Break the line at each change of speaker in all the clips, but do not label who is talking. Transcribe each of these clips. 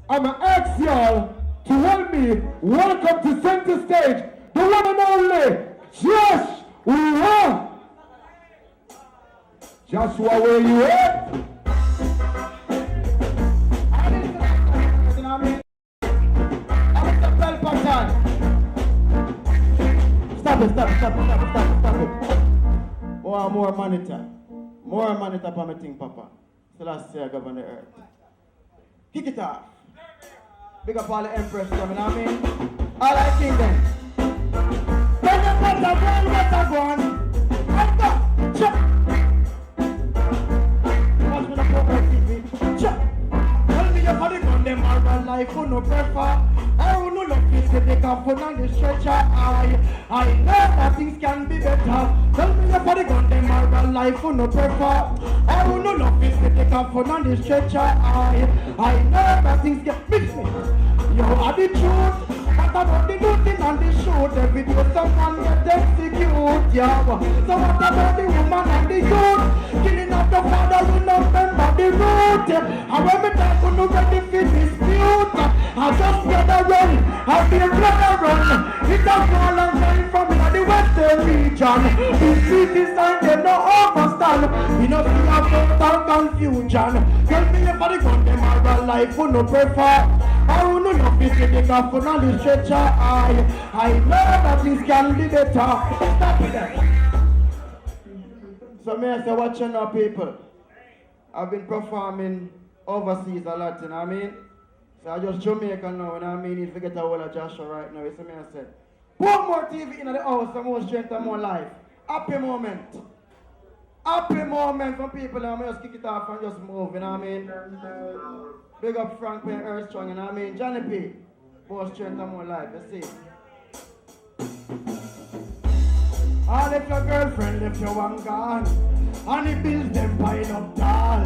I'ma ask y'all to help me welcome to center stage the one and only Joshua. Joshua, where you at? Stop it. More monitor. More monitor for my thing, Papa. So that's say I govern the earth. Kick it off. Big up all the empress coming, you know what I mean? All right, kingdom. Bring up what I want. And go. Chop. Watch me the proper TV. Chop. Tell me your body gun, them are my life, who no prefer. I who no love is the they can put on the stretcher. I know that things can be better. Tell me your body gun, them are my life, who no prefer. I who no love is the they can put on the stretcher. I know that things can mix me. You are the truth. What about the looting and the shoot? Every day someone get executed, yeah. So what about the woman and the youth? Killing of the father who no remember the root. And when me talk who no ready for dispute, I just gotta run, I feel gotta run. It's a fall and time from in the western region. The city sign they no overstand. We no see a total confusion. Tell me if I gun them are alive who no prefer. I who no love is the nigga for all the stretcher. I know that things can be better. Stop it there. So may I say, watch you now, people. I've been performing overseas a lot, you know what I mean? So I just Jamaica now, you know what I mean? If you get a hold of Joshua right now, so may I say, Portmore TV in the house, some more strength and more life. Happy moment. Happy moment for people, and I just kick it off and just move, you know what I mean? Big up Frank Payne Earth Strong, you know what I mean? Johnny P. More strength and more life, you see. All if your girlfriend left you one gone, and the bills them pile up tall,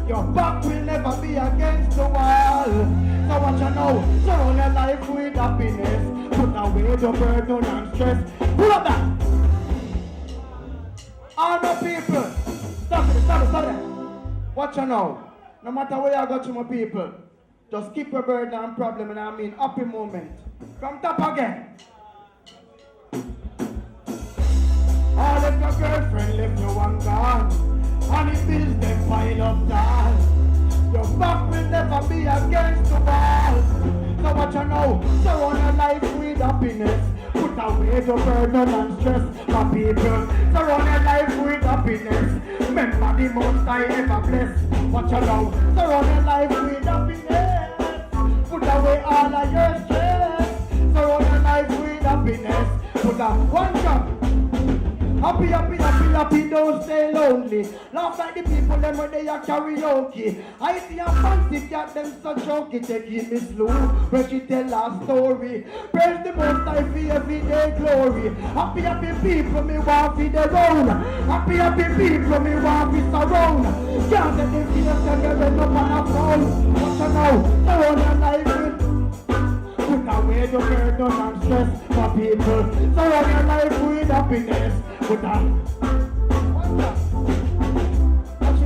your back will never be against the wall. So what you know, surround your life with happiness, put away the burden and stress. Pull up that! All my people, stop it. Watch you know, no matter where you go to my people, just keep your burden and problem, and I mean happy moment. From top again. All of your girlfriend left you one gone, and the bills them pile up tall. Your back will never be against the wall. So what you know, surround your life with happiness, put away the burden and stress. My people, surround your life with happiness, remember the most I ever bless. What you know, surround your life with happiness, put away all of your stress. Surround your life with happiness, put a one job. Happy, don't stay lonely. Laugh like the people them when they are karaoke. I see a fancy cat, them so jokey. Take it me slow, when she tell a story. Praise the most I feel every day glory. Happy people me want for their own. Happy people me want for surround. Can't let them feel them getting up on a phone. What you know, surround your life with. Put away the burden and stress for people. Surround your life with happiness. Put a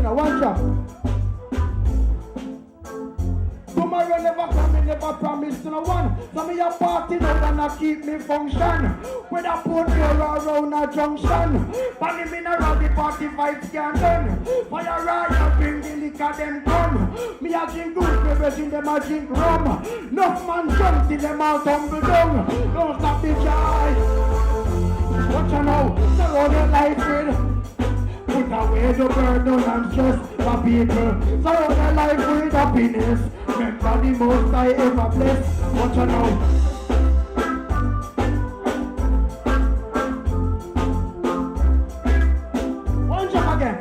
one drop. Tomorrow never come, me never promise to no one. Some of your party no wanna keep me function. When I put me around a junction, funny me no round the party vibes can done. Fire riot bring the liquor them come. Me a drink good, me them a drink rum. Enough man jump till them all tumble down. Don't stop the joy. What you know, surround your life with. Put away the burden and stress for people. Surround your life with happiness. Remember the most I ever bless. What you know? One jump again.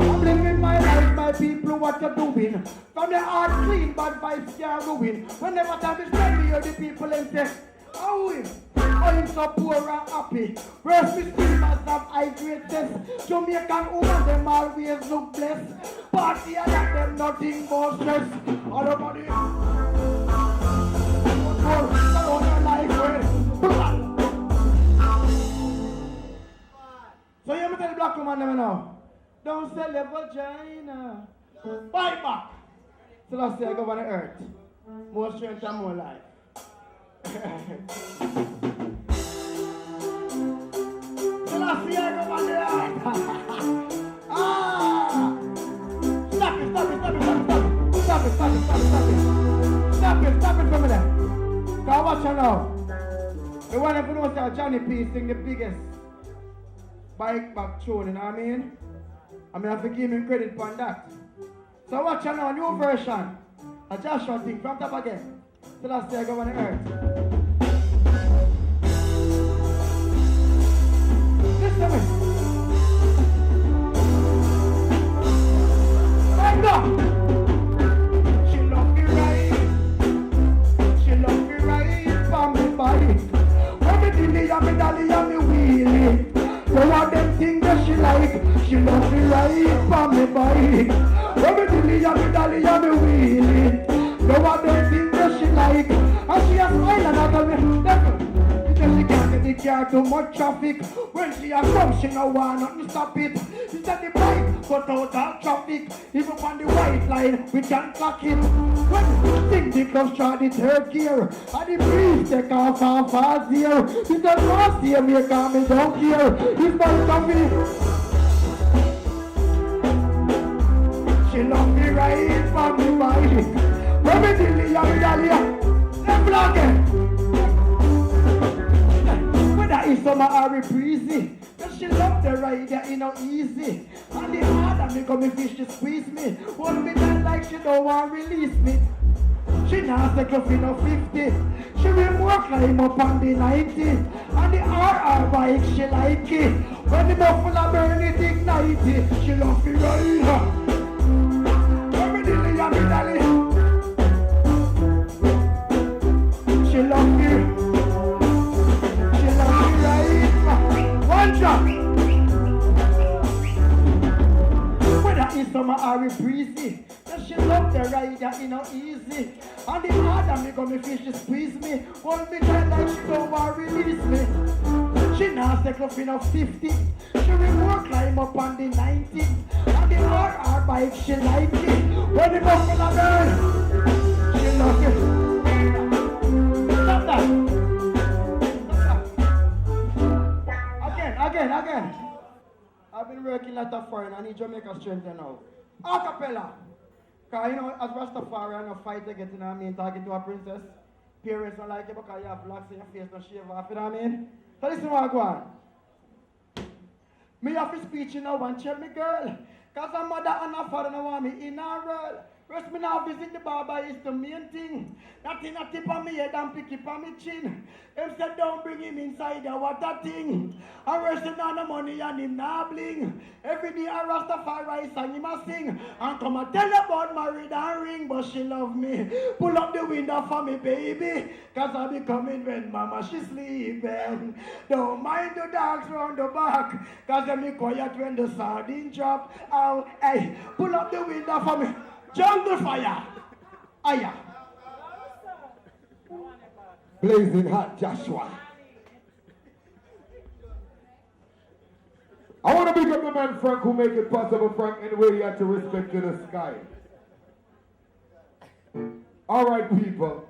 I'm living my life, my people, what you doing? From your heart clean, bad vibes can't ruin. Whenever time is ready, you're the people and say, oh, I'm so poor and happy. First me screamers have high grade test. Jamaican women them always look blessed. Party I like them nothing but stress. All over the all your life with. So you tell the black woman them now. Don't sell your vagina. Fight back. So I say I go on the earth. More strength and more life. So I say I go on the earth. Ah! Stop it from there. Now watch her now. The one who knows that Johnny P sing the biggest bike back tune, you know what I mean? I have to give him credit for that. So watch her now, new version. A Joshua thing from top again. So that's the go on the earth. Listen to me. Right now. She love me right. She love me right from me body. Everything me and me dolly and me wheelie. So what them things that she like. She love me right from me body. Everything me and me dolly and me wheelie. So what them things that she like. And she a smile and I tell me, because she can't get the car too much traffic. When she a come, she no want nothing stop it. She said the bike cut out that traffic. Even on the white line, we can't clock it. When things the club start the third gear, and the breeze take off and fast here. She said fast here, me calm me down here. This bike traffic. She love me right from me bike. When me dilly yummy dolly. Whether it's summer or reprise, cause she love the ride, yeah, it no easy. And the harder me come me fish to squeeze me. Hold me down like she don't want release me. She not take off in no 50. She will more climb up on the 90. And the RR bike, she like it. When the muffler burn it, ignite it. She love me ride. When me dilly yummy dolly. She love me right. One drop. Whether it's summer or breezy, cause she love the ride, that it no easy. And the harder me come me fish to squeeze me. Hold me tight like she don't want release me. She not take off in a 50. She will more climb up on the 90. And the RR bike, she like it. When the muffler burn, she love it. Again. I've been working like a foreign. I need Jamaica strength now. Acapella. Because you know, as Rastafari, I no fight to get, you know what I mean, talking to a princess. Parents don't like it because you have locks in your face, no shave off, you know what I mean? So listen what I go on. Me have to speech, you know, and check me girl. Because her mother and her father don't want me in her world. First, me now visit the barber is the main thing. That thing a tip on me head and pick it on me chin. Him said don't bring him inside the water thing. And resting on the money and him now bling. Every day I Rastafari sang him a sing. And come and tell about married and ring. But she love me. Pull up the window for me baby. Cause I be coming when mama she sleeping. Don't mind the dogs round the back. Cause they be quiet when the sardine drop. Oh, hey, pull up the window for me. Jungle fire! Aya!
Blazing hot Joshua. I want to big up the man Frank who make it possible, Frank, anyway you have to respect to the sky. Alright people.